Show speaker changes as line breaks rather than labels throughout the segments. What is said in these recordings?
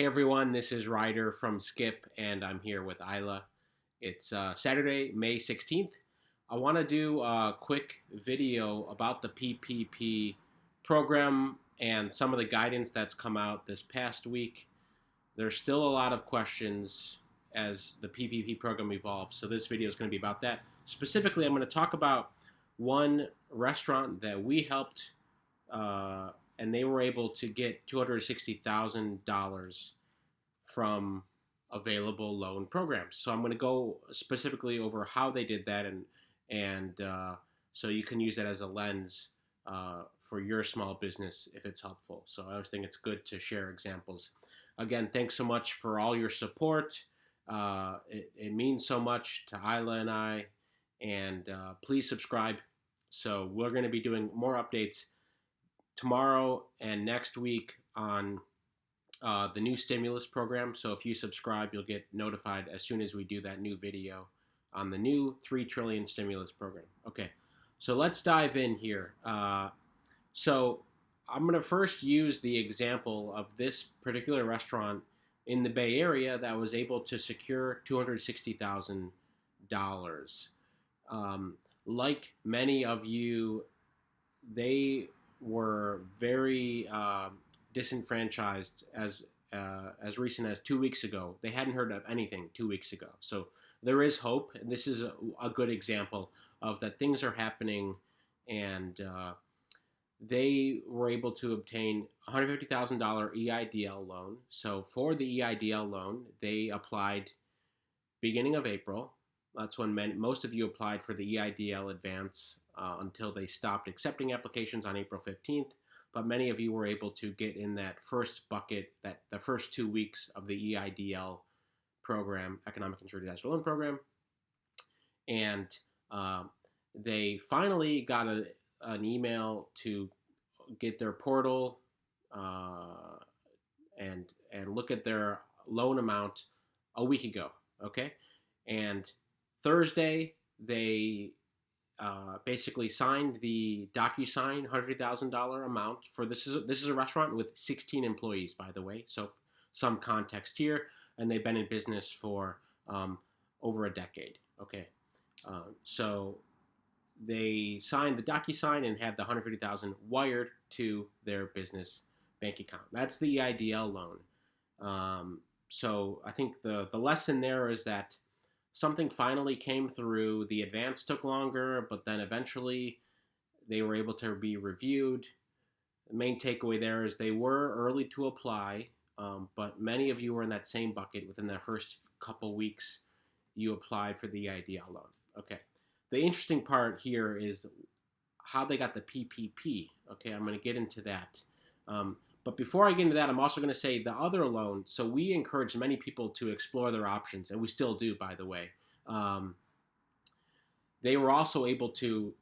Hey everyone, this is Ryder from Skip, and I'm here with Isla. It's Saturday, May 16th. I want to do a quick video about the PPP program and some of the guidance that's come out this past week. There's still a lot of questions as the PPP program evolves, so this video is going to be about that. Specifically, I'm going to talk about one restaurant that we helped and they were able to get $260,000 from available loan programs. So I'm going to go specifically over how they did that, and so you can use that as a lens for your small business if it's helpful. So I always think it's good to share examples. Again, thanks so much for all your support. It means so much to Isla and I, and please subscribe. So we're going to be doing more updates tomorrow and next week on the new stimulus program. So if you subscribe, you'll get notified as soon as we do that new video on the new $3 trillion stimulus program. Okay, so let's dive in here. So I'm going to first use the example of this particular restaurant in the Bay Area that was able to secure $260,000. Like many of you, they were very disenfranchised as recent as 2 weeks ago. They hadn't heard of anything 2 weeks ago. So there is hope, and this is a good example of that things are happening, and they were able to obtain $150,000 EIDL loan. So for the EIDL loan, they applied beginning of April. That's when most of you applied for the EIDL advance until they stopped accepting applications on April 15th. But many of you were able to get in that first bucket, that the first 2 weeks of the EIDL program, Economic Insured Disaster Loan Program. And they finally got an email to get their portal and look at their loan amount a week ago. Okay, and Thursday they basically signed the DocuSign $100,000 amount for this is a restaurant with 16 employees, by the way. So some context here, and they've been in business for over a decade. Okay, so they signed the DocuSign and had the $150,000 wired to their business bank account. That's the EIDL loan. So I think the lesson there is that something finally came through. The advance took longer, but then eventually they were able to be reviewed. The main takeaway there is they were early to apply, but many of you were in that same bucket. Within that first couple weeks, you applied for the EIDL loan. Okay. The interesting part here is how they got the PPP. Okay, I'm going to get into that. But before I get into that, I'm also going to say the other loan. So we encourage many people to explore their options, and we still do, by the way. They were also able to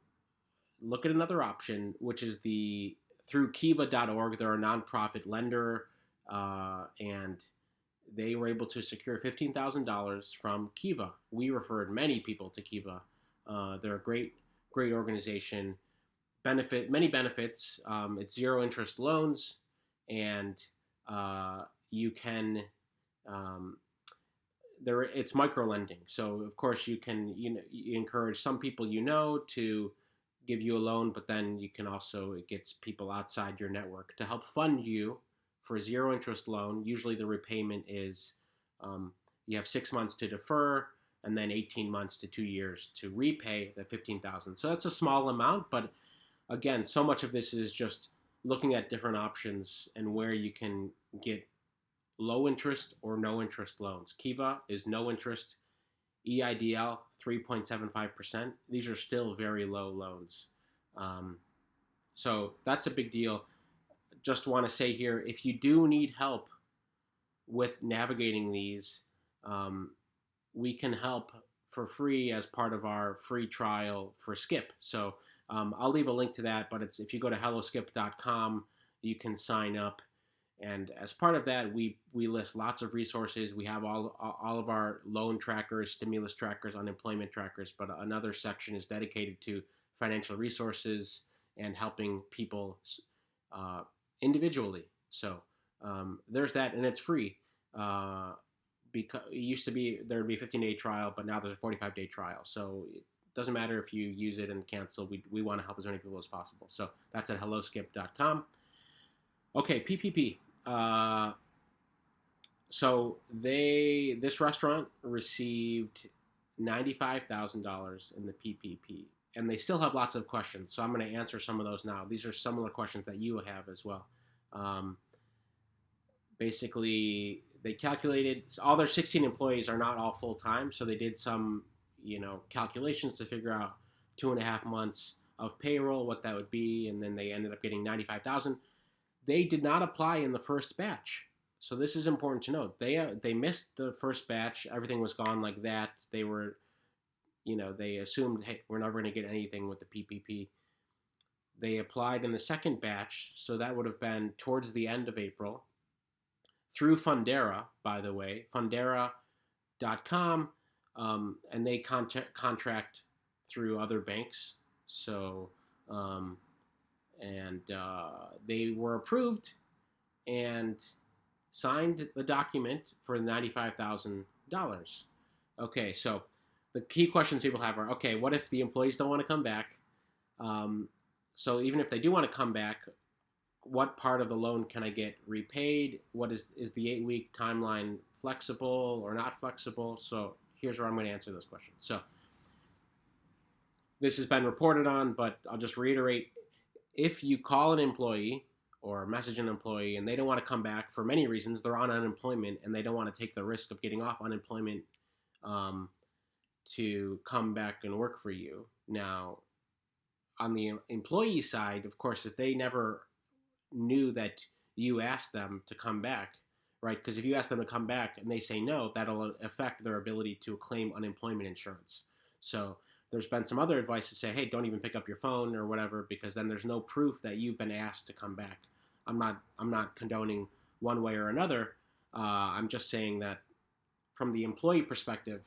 look at another option, which is through kiva.org. They're a nonprofit lender, and they were able to secure $15,000 from Kiva. We referred many people to Kiva. They're a great organization. Many benefits. It's zero interest loans. And you can it's micro lending. So of course you can you encourage some people to give you a loan, but then you can also, it gets people outside your network to help fund you for a zero interest loan. Usually the repayment is you have 6 months to defer, and then 18 months to 2 years to repay the $15,000. So that's a small amount, but again, so much of this is just looking at different options and where you can get low interest or no interest loans. Kiva is no interest. EIDL 3.75%. These are still very low loans. So that's a big deal. Just want to say here, if you do need help with navigating these, we can help for free as part of our free trial for Skip. So I'll leave a link to that, but if you go to helloskip.com, you can sign up. And as part of that, we list lots of resources. We have all of our loan trackers, stimulus trackers, unemployment trackers, but another section is dedicated to financial resources and helping people individually. So there's that, and it's free. Because it used to be there would be a 15-day trial, but now there's a 45-day trial. So it doesn't matter if you use it and cancel. We want to help as many people as possible. So that's at helloskip.com. Okay, PPP. So this restaurant received $95,000 in the PPP, and they still have lots of questions. So I'm going to answer some of those now. These are similar questions that you have as well. Basically, they calculated all their 16 employees are not all full time, so they did some calculations to figure out 2.5 months of payroll, what that would be, and then they ended up getting 95,000. They did not apply in the first batch. So this is important to note. They missed the first batch. Everything was gone like that. They were, they assumed, hey, we're never going to get anything with the PPP. They applied in the second batch, so that would have been towards the end of April, through Fundera, by the way, Fundera.com, and they contract through other banks. So, they were approved and signed the document for $95,000. Okay, so the key questions people have are, okay, what if the employees don't want to come back? So even if they do want to come back, what part of the loan can I get repaid? What is the 8-week timeline flexible or not flexible? So here's where I'm going to answer those questions. So this has been reported on, but I'll just reiterate. If you call an employee or message an employee and they don't want to come back for many reasons, they're on unemployment and they don't want to take the risk of getting off unemployment to come back and work for you. Now, on the employee side, of course, if they never knew that you asked them to come back, right? Because if you ask them to come back and they say no, that'll affect their ability to claim unemployment insurance. So there's been some other advice to say, hey, don't even pick up your phone or whatever, because then there's no proof that you've been asked to come back. I'm not condoning one way or another. I'm just saying that from the employee perspective,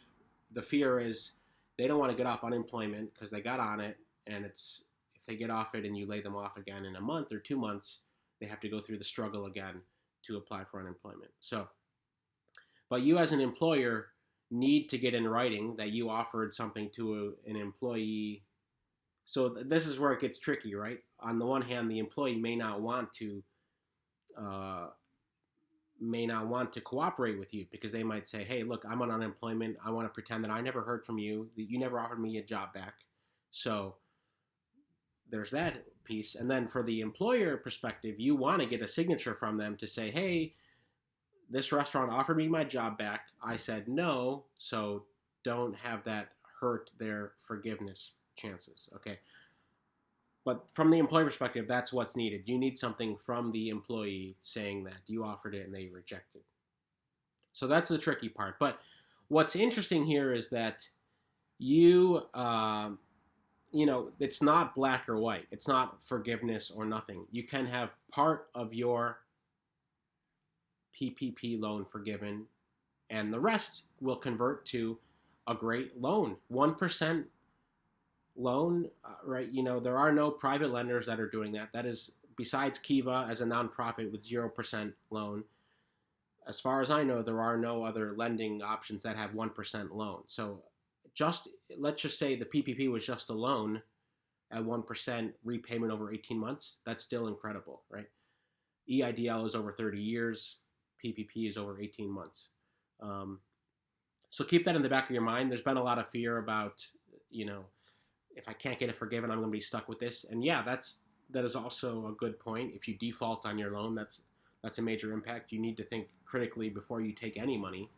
the fear is they don't want to get off unemployment because they got on it, and if they get off it and you lay them off again in a month or 2 months, they have to go through the struggle again to apply for unemployment. So, but you as an employer need to get in writing that you offered something to an employee. So this is where it gets tricky, right? On the one hand, the employee may not want to cooperate with you because they might say, hey, look, I'm on unemployment. I want to pretend that I never heard from you, that you never offered me a job back. So there's that piece. And then for the employer perspective, you want to get a signature from them to say, hey, this restaurant offered me my job back. I said no, so don't have that hurt their forgiveness chances, okay? But from the employee perspective, that's what's needed. You need something from the employee saying that you offered it and they rejected. So that's the tricky part. But what's interesting here is that it's not black or white. It's not forgiveness or nothing. You can have part of your PPP loan forgiven, and the rest will convert to a great loan. 1% loan, right? There are no private lenders that are doing that. That is, besides Kiva as a nonprofit with 0% loan, as far as I know, there are no other lending options that have 1% loan. So let's just say the PPP was just a loan at 1% repayment over 18 months. That's still incredible, right? EIDL is over 30 years. PPP is over 18 months. So keep that in the back of your mind. There's been a lot of fear about, if I can't get it forgiven, I'm going to be stuck with this. And yeah, that is also a good point. If you default on your loan, that's a major impact. You need to think critically before you take any money.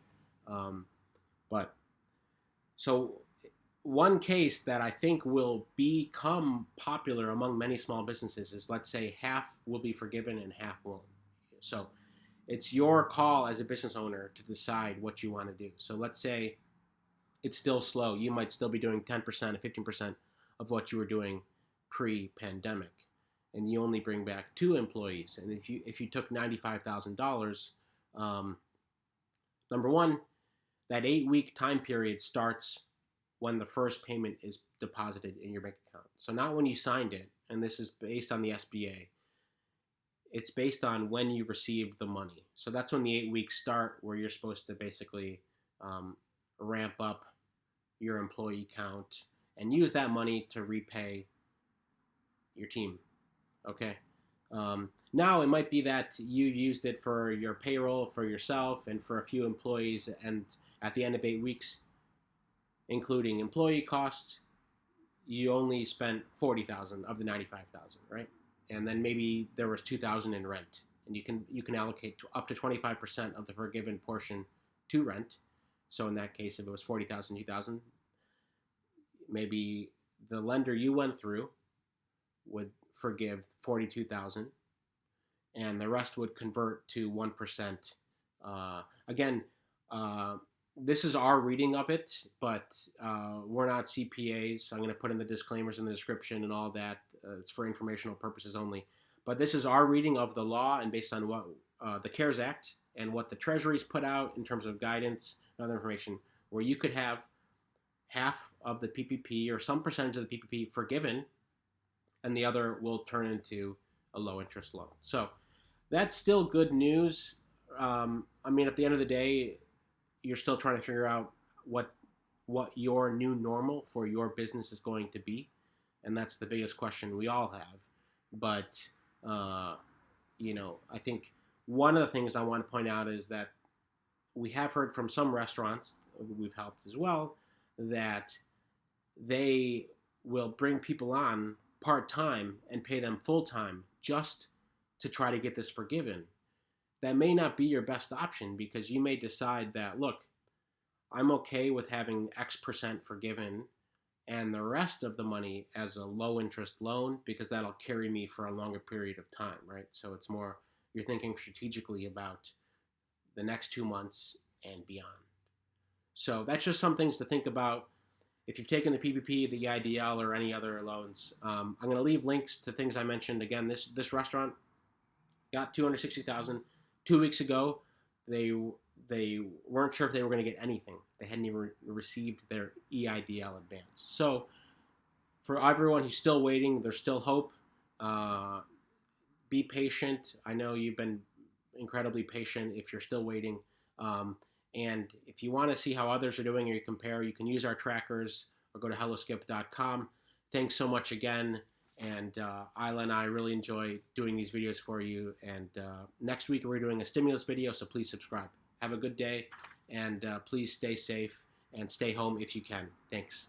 So one case that I think will become popular among many small businesses is, let's say, half will be forgiven and half won't. So it's your call as a business owner to decide what you want to do. So let's say it's still slow. You might still be doing 10% or 15% of what you were doing pre-pandemic, and you only bring back 2 employees. And if you took $95,000, number one, that 8-week time period starts when the first payment is deposited in your bank account. So not when you signed it, and this is based on the SBA. it's based on when you've received the money. So that's when the 8 weeks start, where you're supposed to basically ramp up your employee count and use that money to repay your team. Okay. Now it might be that you used it for your payroll for yourself and for a few employees, and at the end of 8 weeks, including employee costs, you only spent 40,000 of the 95,000, right? And then maybe there was 2,000 in rent, and you can allocate up to 25% of the forgiven portion to rent. So in that case, if it was 40,000, 2,000, maybe the lender you went through would forgive 42,000, and the rest would convert to 1%. Again, this is our reading of it, but we're not CPAs. I'm going to put in the disclaimers in the description and all that. It's for informational purposes only. But this is our reading of the law, and based on what the CARES Act and what the Treasury's put out in terms of guidance and other information, where you could have half of the PPP or some percentage of the PPP forgiven, and the other will turn into a low interest loan. So that's still good news. I mean, at the end of the day, you're still trying to figure out what your new normal for your business is going to be, and that's the biggest question we all have. But I think one of the things I want to point out is that we have heard from some restaurants, we've helped as well, that they will bring people on part-time and pay them full-time just to try to get this forgiven. That may not be your best option, because you may decide that, look, I'm okay with having X percent forgiven and the rest of the money as a low interest loan, because that'll carry me for a longer period of time, right? So it's more, you're thinking strategically about the next 2 months and beyond. So that's just some things to think about. If you've taken the PPP, the EIDL, or any other loans, I'm going to leave links to things I mentioned. Again, this restaurant got $260,000 2 weeks ago. They weren't sure if they were going to get anything. They hadn't even received their EIDL advance. So for everyone who's still waiting, there's still hope. Be patient. I know you've been incredibly patient if you're still waiting. And if you want to see how others are doing, or you compare, you can use our trackers or go to helloskip.com. Thanks so much again. And Isla and I really enjoy doing these videos for you. And next week we're doing a stimulus video, so please subscribe. Have a good day, and please stay safe and stay home if you can. Thanks.